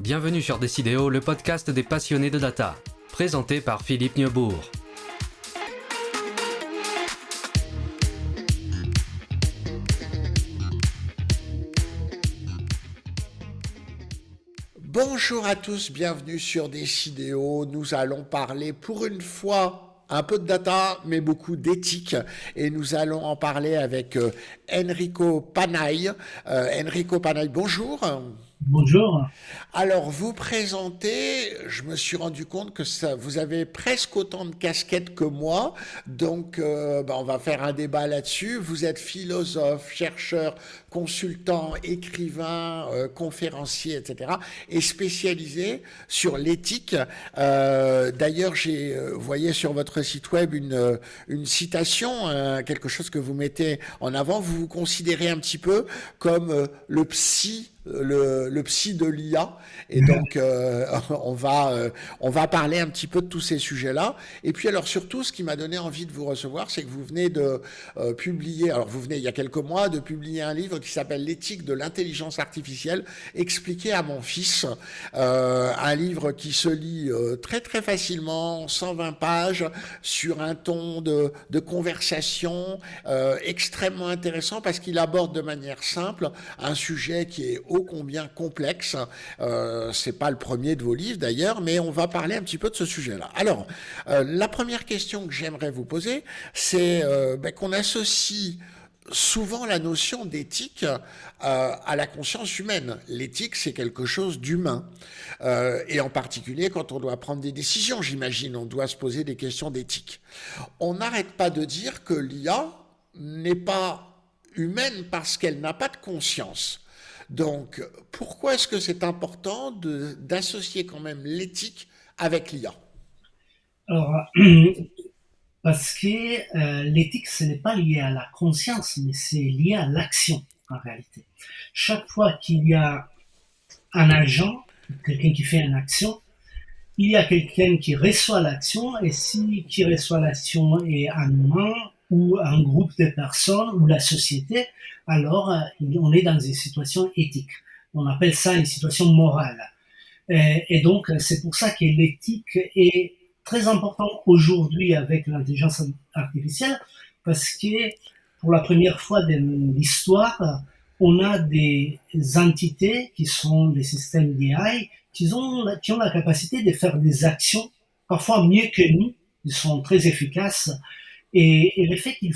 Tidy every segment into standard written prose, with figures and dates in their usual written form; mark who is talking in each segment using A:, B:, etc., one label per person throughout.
A: Bienvenue sur Décidéo, le podcast des passionnés de data, présenté par Philippe Neubourg.
B: Bonjour à tous, bienvenue sur Décidéo. Nous allons parler pour une fois un peu de data, mais beaucoup d'éthique. Et nous allons en parler avec Enrico Panay. Enrico Panay, bonjour.
C: Bonjour.
B: Alors, vous présentez, je me suis rendu compte que vous avez presque autant de casquettes que moi, donc on va faire un débat là-dessus. Vous êtes philosophe, chercheur, consultant, écrivain, conférencier, etc., et spécialisé sur l'éthique. D'ailleurs, vous voyez sur votre site web une citation, quelque chose que vous mettez en avant. Vous vous considérez un petit peu comme le psy de l'IA, et donc on va parler un petit peu de tous ces sujets-là. Et puis alors surtout, ce qui m'a donné envie de vous recevoir, c'est que vous venez de publier, alors vous venez il y a quelques mois de publier un livre qui s'appelle L'éthique de l'intelligence artificielle, expliqué à mon fils, un livre qui se lit très très facilement, 120 pages, sur un ton de conversation extrêmement intéressant, parce qu'il aborde de manière simple un sujet qui est ô combien complexe. C'est pas le premier de vos livres d'ailleurs, mais on va parler un petit peu de ce sujet-là. Alors, la première question que j'aimerais vous poser, c'est qu'on associe souvent la notion d'éthique à la conscience humaine. L'éthique, c'est quelque chose d'humain. Et en particulier, quand on doit prendre des décisions, j'imagine, on doit se poser des questions d'éthique. On n'arrête pas de dire que l'IA n'est pas humaine parce qu'elle n'a pas de conscience. Donc, pourquoi est-ce que c'est important d'associer quand même l'éthique avec l'IA ?
C: Alors, parce que l'éthique, ce n'est pas lié à la conscience, mais c'est lié à l'action, en réalité. Chaque fois qu'il y a un agent, quelqu'un qui fait une action, il y a quelqu'un qui reçoit l'action, et si qui reçoit l'action est un humain ou un groupe de personnes ou la société, alors on est dans une situation éthique. On appelle ça une situation morale. Et donc, c'est pour ça que l'éthique est très importante aujourd'hui avec l'intelligence artificielle, parce que pour la première fois de l'histoire, on a des entités qui sont des systèmes d'AI qui ont la capacité de faire des actions, parfois mieux que nous. Ils sont très efficaces. Et le fait qu'ils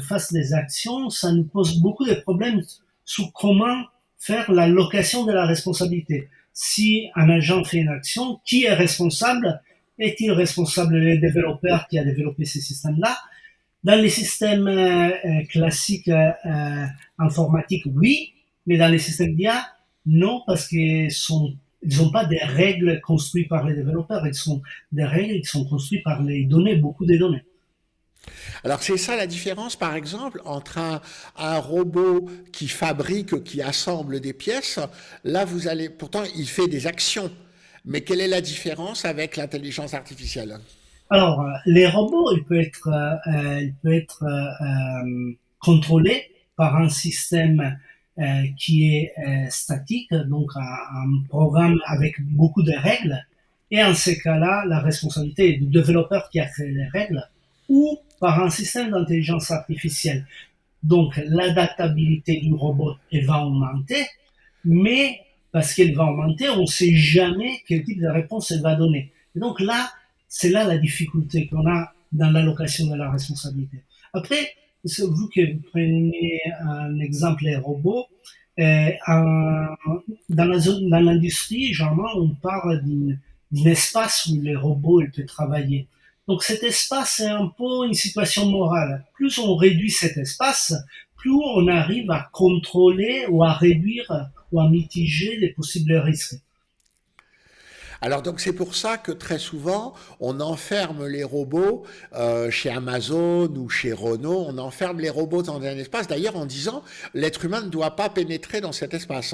C: fassent des actions, ça nous pose beaucoup de problèmes sur comment faire la location de la responsabilité. Si un agent fait une action, qui est responsable ? Est-il responsable le développeur qui a développé ces systèmes-là ? Dans les systèmes classiques informatiques, oui, mais dans les systèmes d'IA, non, parce qu'ils n'ont pas des règles construites par les développeurs, ils sont des règles qui sont construites par les données, beaucoup de données.
B: Alors c'est ça la différence, par exemple, entre un robot qui fabrique, qui assemble des pièces. Là, pourtant, il fait des actions. Mais quelle est la différence avec l'intelligence artificielle ?
C: Alors, les robots, il peut être contrôlé par un système qui est statique, donc un programme avec beaucoup de règles. Et en ces cas-là, la responsabilité est du développeur qui a créé les règles, ou par un système d'intelligence artificielle. Donc, l'adaptabilité du robot, elle va augmenter, mais parce qu'elle va augmenter, on ne sait jamais quel type de réponse elle va donner. Et donc là, c'est là la difficulté qu'on a dans l'allocation de la responsabilité. Après, vous que vous prenez un exemple des robots, dans l'industrie, généralement, on parle d'un espace où les robots ils peuvent travailler. Donc cet espace, c'est un peu une situation morale. Plus on réduit cet espace, plus on arrive à contrôler ou à réduire ou à mitiger les possibles risques.
B: Alors donc c'est pour ça que très souvent on enferme les robots chez Amazon ou chez Renault, on enferme les robots dans un espace, d'ailleurs en disant l'être humain ne doit pas pénétrer dans cet espace.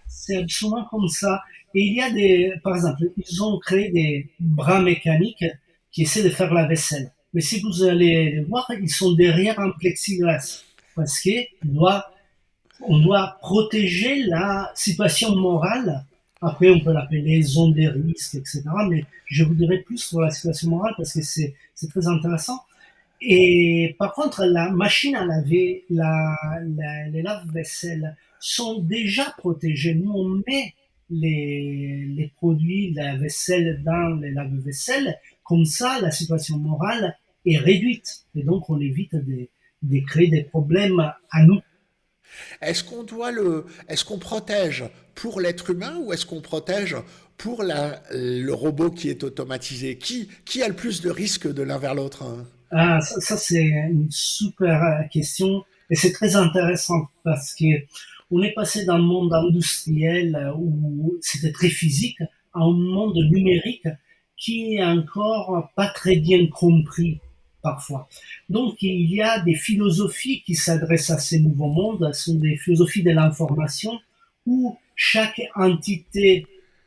C: C'est souvent comme ça. Et il y a par exemple, ils ont créé des bras mécaniques qui essaient de faire la vaisselle. Mais si vous allez les voir, ils sont derrière un plexiglas. Parce qu'on doit protéger la situation morale Après, on peut l'appeler zone des risques, etc. Mais je vous dirai plus sur la situation morale parce que c'est très intéressant. Et par contre, la machine à laver, les lave-vaisselle sont déjà protégés. Nous, on met les produits de la vaisselle dans les lave-vaisselle. Comme ça, la situation morale est réduite. Et donc, on évite de créer des problèmes à nous.
B: Est-ce qu'on protège pour l'être humain ou est-ce qu'on protège pour le robot qui est automatisé? Qui a le plus de risques de l'un vers l'autre, hein?
C: Ah, ça c'est une super question et c'est très intéressant parce que on est passé d'un monde industriel où c'était très physique à un monde numérique qui est encore pas très bien compris parfois. Donc il y a des philosophies qui s'adressent à ces nouveaux mondes, ce sont des philosophies de l'information où chaque entité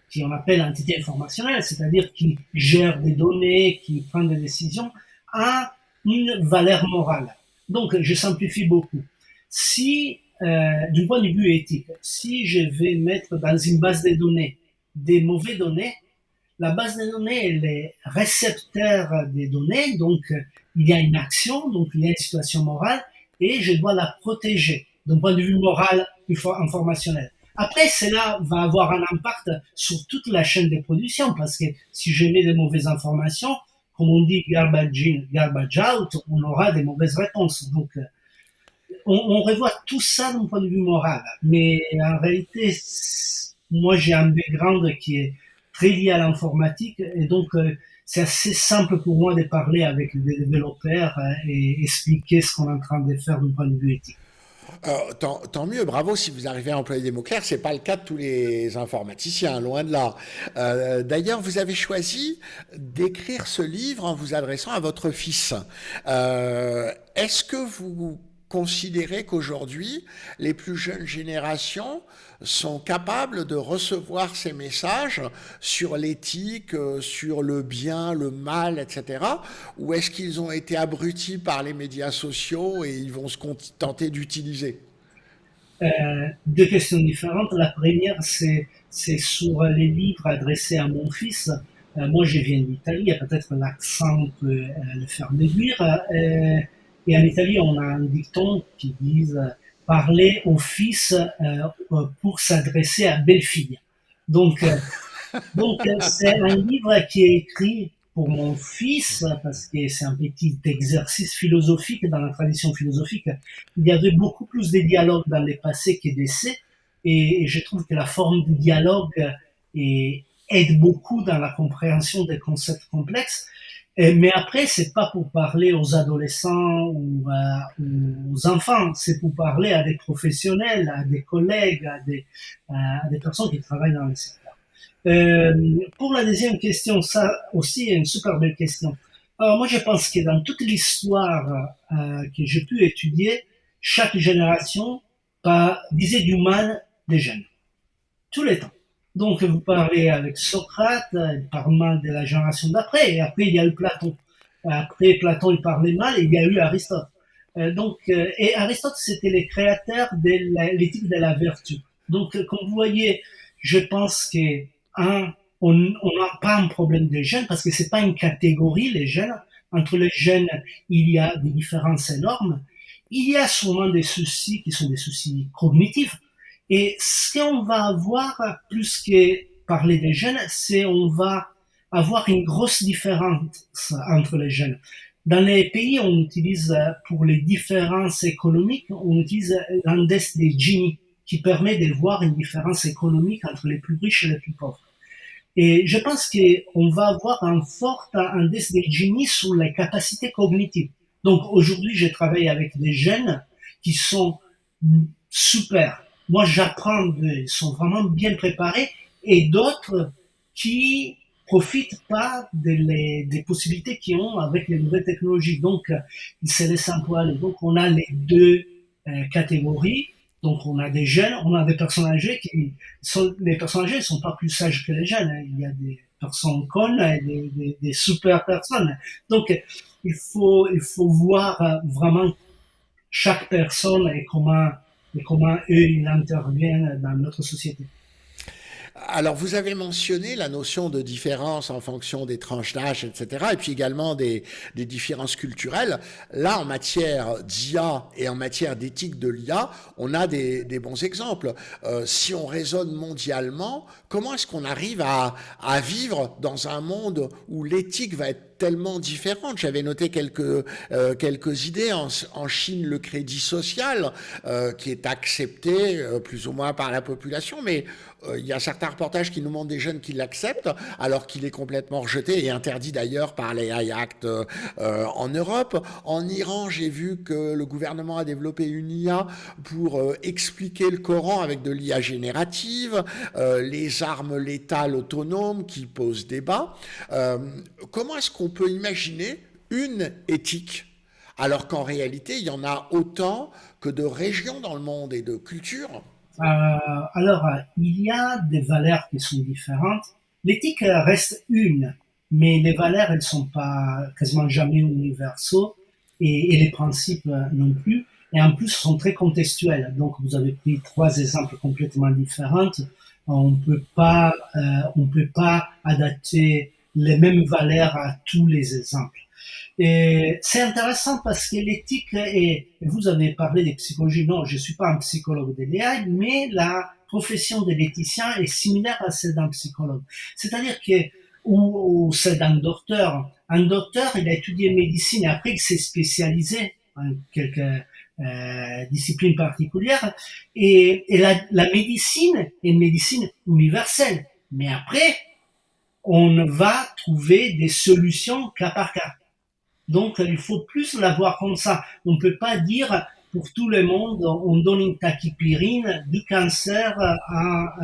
C: qui on appelle entité informationnelle, c'est-à-dire qui gère des données, qui prend des décisions, a une valeur morale. Donc, je simplifie beaucoup. Si, du point de vue éthique, si je vais mettre dans une base de données des mauvaises données, la base de données elle est récepteur des données, donc il y a une action, donc il y a une situation morale, et je dois la protéger d'un point de vue moral, informationnel. Après, cela va avoir un impact sur toute la chaîne de production, parce que si je mets des mauvaises informations, comme on dit garbage in, garbage out, on aura des mauvaises réponses. Donc, on revoit tout ça d'un point de vue moral. Mais en réalité, moi, j'ai un background qui est très lié à l'informatique et donc c'est assez simple pour moi de parler avec des développeurs et expliquer ce qu'on est en train de faire d'un point de vue éthique.
B: Tant mieux, bravo si vous arrivez à employer des mots clairs. C'est pas le cas de tous les informaticiens, loin de là. D'ailleurs, vous avez choisi d'écrire ce livre en vous adressant à votre fils. Est-ce que vous considérez qu'aujourd'hui, les plus jeunes générations sont capables de recevoir ces messages sur l'éthique, sur le bien, le mal, etc. Ou est-ce qu'ils ont été abrutis par les médias sociaux et ils vont se contenter d'utiliser?
C: Deux questions différentes. La première, c'est sur les livres adressés à mon fils. Moi, je viens d'Italie, peut-être l'accent peut le faire déduire. Et en Italie, on a un dicton qui dit parler au fils pour s'adresser à belle-fille. Donc, c'est un livre qui est écrit pour mon fils, parce que c'est un petit exercice philosophique dans la tradition philosophique. Il y avait beaucoup plus de dialogues dans le passé que d'essais, et je trouve que la forme du dialogue aide beaucoup dans la compréhension des concepts complexes. Mais après, c'est pas pour parler aux adolescents ou aux enfants, c'est pour parler à des professionnels, à des collègues, à des personnes qui travaillent dans le secteur. Pour la deuxième question, ça aussi est une super belle question. Alors moi, je pense que dans toute l'histoire que j'ai pu étudier, chaque génération disait du mal des jeunes, tous les temps. Donc vous parlez avec Socrate, il parle mal de la génération d'après, et après il y a eu Platon. Après Platon, il parlait mal, et il y a eu Aristote. Et Aristote, c'était le créateur de l'éthique de la vertu. Donc, comme vous voyez, je pense que on n'a pas un problème des jeunes parce que c'est pas une catégorie les jeunes. Entre les jeunes, il y a des différences énormes. Il y a souvent des soucis qui sont des soucis cognitifs. Et ce qu'on va avoir plus que parler des jeunes, c'est on va avoir une grosse différence entre les jeunes. Dans les pays, on utilise pour les différences économiques, on utilise l'index des Gini qui permet de voir une différence économique entre les plus riches et les plus pauvres. Et je pense qu'on va avoir un fort indice de Gini sur les capacités cognitives. Donc aujourd'hui, je travaille avec des jeunes qui sont super. Moi, j'apprends, ils sont vraiment bien préparés, et d'autres qui profitent pas des possibilités qu'ils ont avec les nouvelles technologies. Donc, ils se laissent un peu aller. Donc, on a les deux catégories. Donc, on a des jeunes, on a des personnes âgées les personnes âgées ne sont pas plus sages que les jeunes. Il y a des personnes connes et des super personnes. Donc, il faut voir vraiment chaque personne et comment eux, ils interviennent dans notre société.
B: Alors, vous avez mentionné la notion de différence en fonction des tranches d'âge, etc., et puis également des différences culturelles. Là, en matière d'IA et en matière d'éthique de l'IA, on a des bons exemples. Si on raisonne mondialement, comment est-ce qu'on arrive à vivre dans un monde où l'éthique va être tellement différente? J'avais noté quelques idées. En Chine, le crédit social, qui est accepté plus ou moins par la population, mais il y a certains reportages qui nous montrent des jeunes qui l'acceptent, alors qu'il est complètement rejeté et interdit d'ailleurs par les AI Act en Europe. En Iran, j'ai vu que le gouvernement a développé une IA pour expliquer le Coran avec de l'IA générative, les armes létales autonomes qui posent débat. Comment est-ce qu'on peut imaginer une éthique alors qu'en réalité, il y en a autant que de régions dans le monde et de cultures?
C: Il y a des valeurs qui sont différentes. L'éthique reste une, mais les valeurs, elles sont pas quasiment jamais universaux et les principes non plus. Et en plus, sont très contextuels. Donc, vous avez pris trois exemples complètement différents. On peut pas adapter les mêmes valeurs à tous les exemples. Et c'est intéressant parce que l'éthique et vous avez parlé des psychologies. Non, je suis pas un psychologue de l'AI, mais la profession de l'éthicien est similaire à celle d'un psychologue. C'est-à-dire que, ou celle d'un docteur. Un docteur, il a étudié médecine et après il s'est spécialisé en quelques disciplines particulières. Et la médecine est une médecine universelle. Mais après, on va trouver des solutions cas par cas. Donc, il faut plus l'avoir comme ça. On ne peut pas dire pour tout le monde, on donne une tachypyrine du cancer à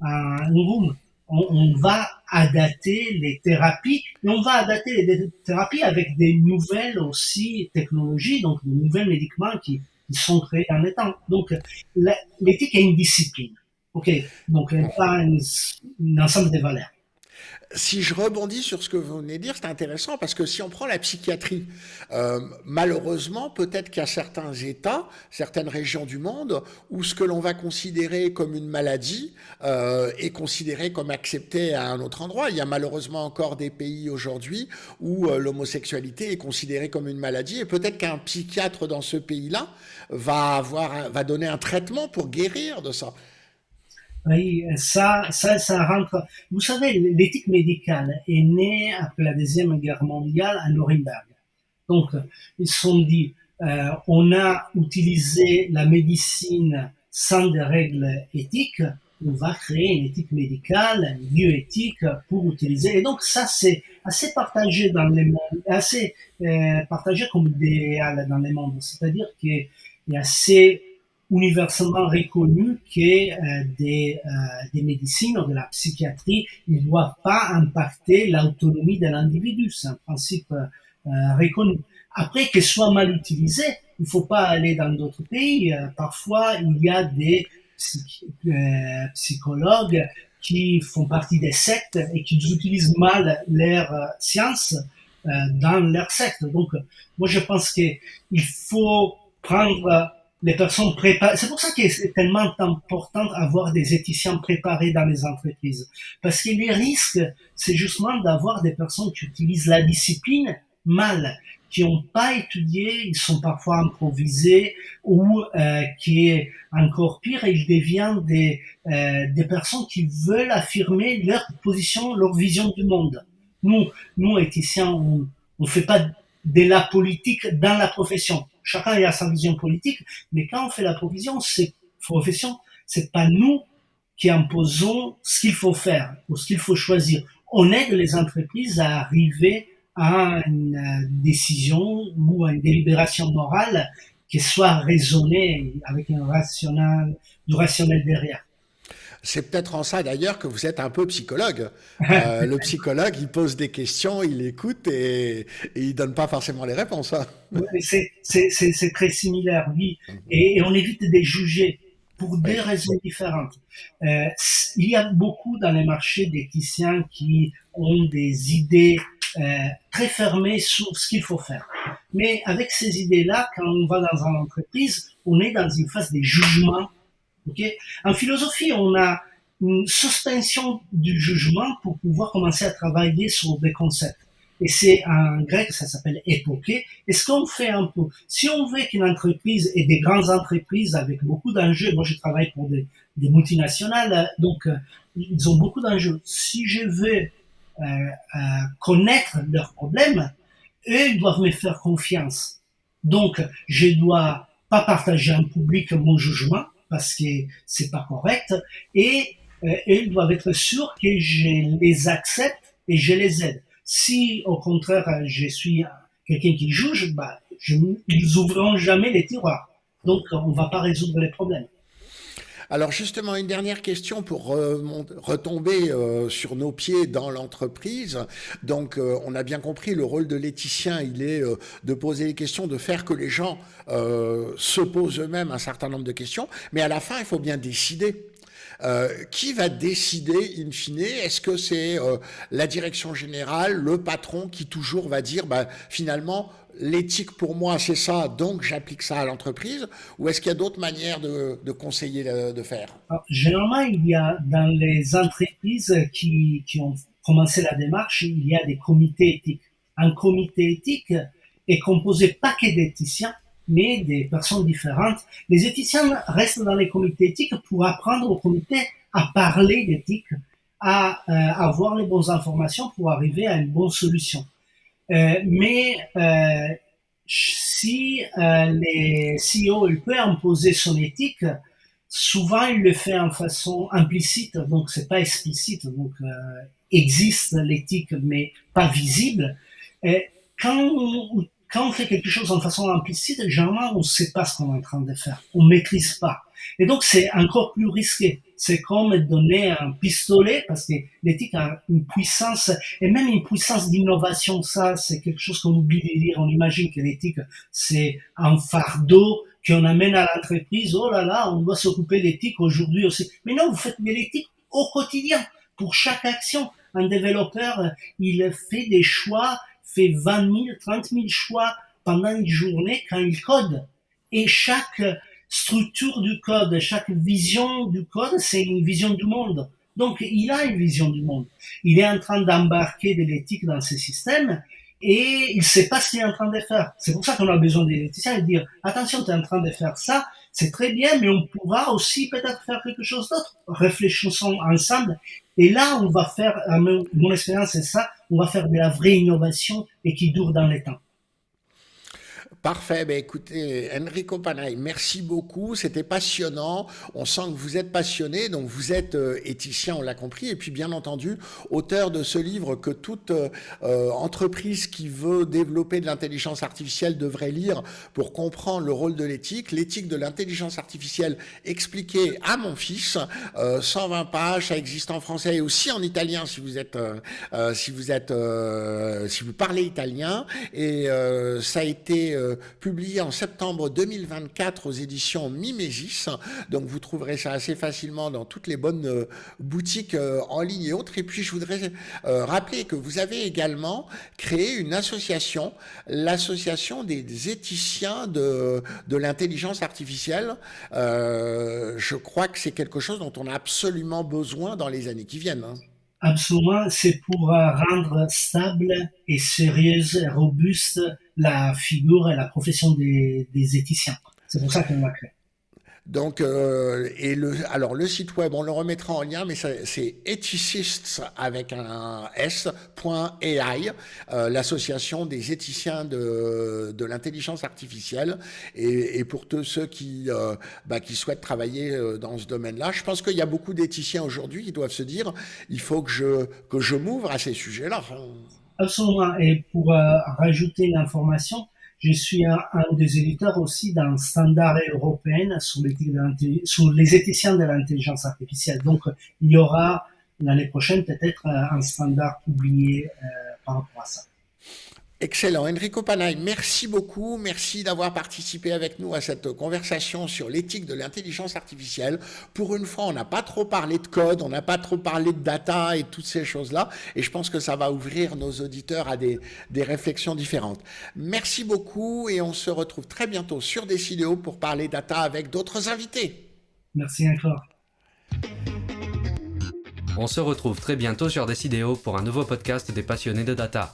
C: un rhume. On va adapter les thérapies et on va adapter les thérapies avec des nouvelles aussi technologies, donc de nouvelles médicaments qui sont créés en les temps. Donc, l'éthique est une discipline. OK. Donc, pas un ensemble de valeurs.
B: Si je rebondis sur ce que vous venez de dire, c'est intéressant parce que si on prend la psychiatrie, malheureusement, peut-être qu'il y a certains États, certaines régions du monde où ce que l'on va considérer comme une maladie est considéré comme accepté à un autre endroit. Il y a malheureusement encore des pays aujourd'hui où l'homosexualité est considérée comme une maladie et peut-être qu'un psychiatre dans ce pays-là va donner un traitement pour guérir de ça.
C: Oui, ça rentre. Vous savez, l'éthique médicale est née après la Deuxième Guerre mondiale à Nuremberg. Donc, ils se sont dit, on a utilisé la médecine sans des règles éthiques, on va créer une éthique médicale, une bioéthique pour utiliser. Et donc, ça, c'est assez partagé dans les mondes, assez partagé comme idéal dans les mondes. C'est-à-dire qu'il est assez universellement reconnu que des médecines ou de la psychiatrie ne doivent pas impacter l'autonomie de l'individu. C'est un principe reconnu. Après, qu'il soit mal utilisé, il ne faut pas aller dans d'autres pays. Parfois, il y a des psychologues qui font partie des sectes et qui utilisent mal leur science dans leur secte. Donc, moi, je pense qu'il faut prendre les personnes préparées. C'est pour ça qu'il est tellement important d'avoir des éthiciens préparés dans les entreprises. Parce que les risques, c'est justement d'avoir des personnes qui utilisent la discipline mal, qui n'ont pas étudié, ils sont parfois improvisés, ou qui est encore pire, ils deviennent des personnes qui veulent affirmer leur position, leur vision du monde. Nous éthiciens, on fait pas de la politique dans la profession. Chacun a sa vision politique, mais quand on fait la profession, c'est pas nous qui imposons ce qu'il faut faire ou ce qu'il faut choisir. On aide les entreprises à arriver à une décision ou à une délibération morale qui soit raisonnée avec du rationnel derrière.
B: C'est peut-être en ça d'ailleurs que vous êtes un peu psychologue. Le psychologue, il pose des questions, il écoute et il donne pas forcément les réponses. Hein.
C: Oui, c'est très similaire, oui. Et on évite de juger pour
B: Oui.
C: deux raisons différentes. Il y a beaucoup dans les marchés d'éthiciens qui ont des idées très fermées sur ce qu'il faut faire. Mais avec ces idées-là, quand on va dans une entreprise, on est dans une phase de jugement. Okay. En philosophie, on a une suspension du jugement pour pouvoir commencer à travailler sur des concepts. Et c'est en grec, ça s'appelle époquer. Et ce qu'on fait un peu, si on veut qu'une entreprise et des grandes entreprises avec beaucoup d'enjeux, moi je travaille pour des multinationales, donc ils ont beaucoup d'enjeux. Si je veux connaître leurs problèmes, eux ils doivent me faire confiance. Donc je dois pas partager en public mon jugement parce que c'est pas correct et ils doivent être sûrs que je les accepte et je les aide. Si au contraire je suis quelqu'un qui juge, bah, ils ouvriront jamais les tiroirs. Donc on va pas résoudre les problèmes.
B: Alors justement, une dernière question pour retomber sur nos pieds dans l'entreprise. Donc, on a bien compris, le rôle de l'éthicien, il est de poser les questions, de faire que les gens se posent eux-mêmes un certain nombre de questions. Mais à la fin, il faut bien décider. Qui va décider in fine? Est-ce que c'est la direction générale, le patron qui toujours va dire bah, finalement l'éthique pour moi c'est ça, donc j'applique ça à l'entreprise? Ou est-ce qu'il y a d'autres manières de conseiller de faire?
C: Alors, généralement, il y a dans les entreprises qui ont commencé la démarche, il y a des comités éthiques. Un comité éthique est composé pas que d'éthiciens, mais des personnes différentes. Les éthiciens restent dans les comités éthiques pour apprendre au comité à parler d'éthique, à avoir les bonnes informations pour arriver à une bonne solution. Mais si les CEO il peut imposer son éthique, souvent il le fait en façon implicite, donc c'est pas explicite, donc existe l'éthique mais pas visible. Et quand on fait quelque chose en façon implicite, généralement on ne sait pas ce qu'on est en train de faire, on maîtrise pas. Et donc c'est encore plus risqué. C'est comme donner un pistolet, parce que l'éthique a une puissance, et même une puissance d'innovation. Ça, c'est quelque chose qu'on oublie de dire. On imagine que l'éthique, c'est un fardeau qu'on amène à l'entreprise. Oh là là, on doit s'occuper d'éthique aujourd'hui aussi. Mais non, vous faites de l'éthique au quotidien. Pour chaque action, un développeur, il fait des choix, fait 20 000, 30 000 choix pendant une journée quand il code. Et chaque structure du code, chaque vision du code, c'est une vision du monde. Donc, il a une vision du monde. Il est en train d'embarquer de l'éthique dans ses systèmes et il ne sait pas ce qu'il est en train de faire. C'est pour ça qu'on a besoin des éthiciens et de dire, attention, tu es en train de faire ça, c'est très bien, mais on pourra aussi peut-être faire quelque chose d'autre. Réfléchissons ensemble. Et là, on va faire, mon expérience c'est ça, on va faire de la vraie innovation et qui dure dans le temps.
B: Parfait, ben écoutez, Enrico Panay, merci beaucoup, c'était passionnant, on sent que vous êtes passionné, donc vous êtes éthicien, on l'a compris, et puis bien entendu, auteur de ce livre que toute entreprise qui veut développer de l'intelligence artificielle devrait lire pour comprendre le rôle de l'éthique de l'intelligence artificielle expliquée à mon fils, 120 pages, ça existe en français et aussi en italien si vous êtes, si vous parlez italien, et ça a été publié en septembre 2024 aux éditions Mimesis. Donc vous trouverez ça assez facilement dans toutes les bonnes boutiques en ligne et autres. Et puis je voudrais rappeler que vous avez également créé une association, l'association des éthiciens de l'intelligence artificielle. Je crois que c'est quelque chose dont on a absolument besoin dans les années qui viennent, hein.
C: Absolument, c'est pour rendre stable et sérieuse et robuste la figure et la profession des éthiciens. C'est pour ça qu'on l'a créé.
B: Donc, alors le site web, on le remettra en lien, mais c'est ethicists avec un s.ai, l'association des éthiciens de l'intelligence artificielle. Et pour tous ceux qui souhaitent travailler dans ce domaine-là, je pense qu'il y a beaucoup d'éthiciens aujourd'hui qui doivent se dire, il faut que je m'ouvre à ces sujets-là.
C: Absolument. Et pour rajouter l'information, je suis un des éditeurs aussi d'un standard européen sur sur les éthiciens de l'intelligence artificielle. Donc, il y aura l'année prochaine peut-être un standard publié par rapport à ça.
B: Excellent. Enrico Panay, merci beaucoup. Merci d'avoir participé avec nous à cette conversation sur l'éthique de l'intelligence artificielle. Pour une fois, on n'a pas trop parlé de code, on n'a pas trop parlé de data et toutes ces choses-là. Et je pense que ça va ouvrir nos auditeurs à des réflexions différentes. Merci beaucoup et on se retrouve très bientôt sur Décidéo pour parler data avec d'autres invités.
C: Merci encore.
A: On se retrouve très bientôt sur Decideo pour un nouveau podcast des passionnés de data.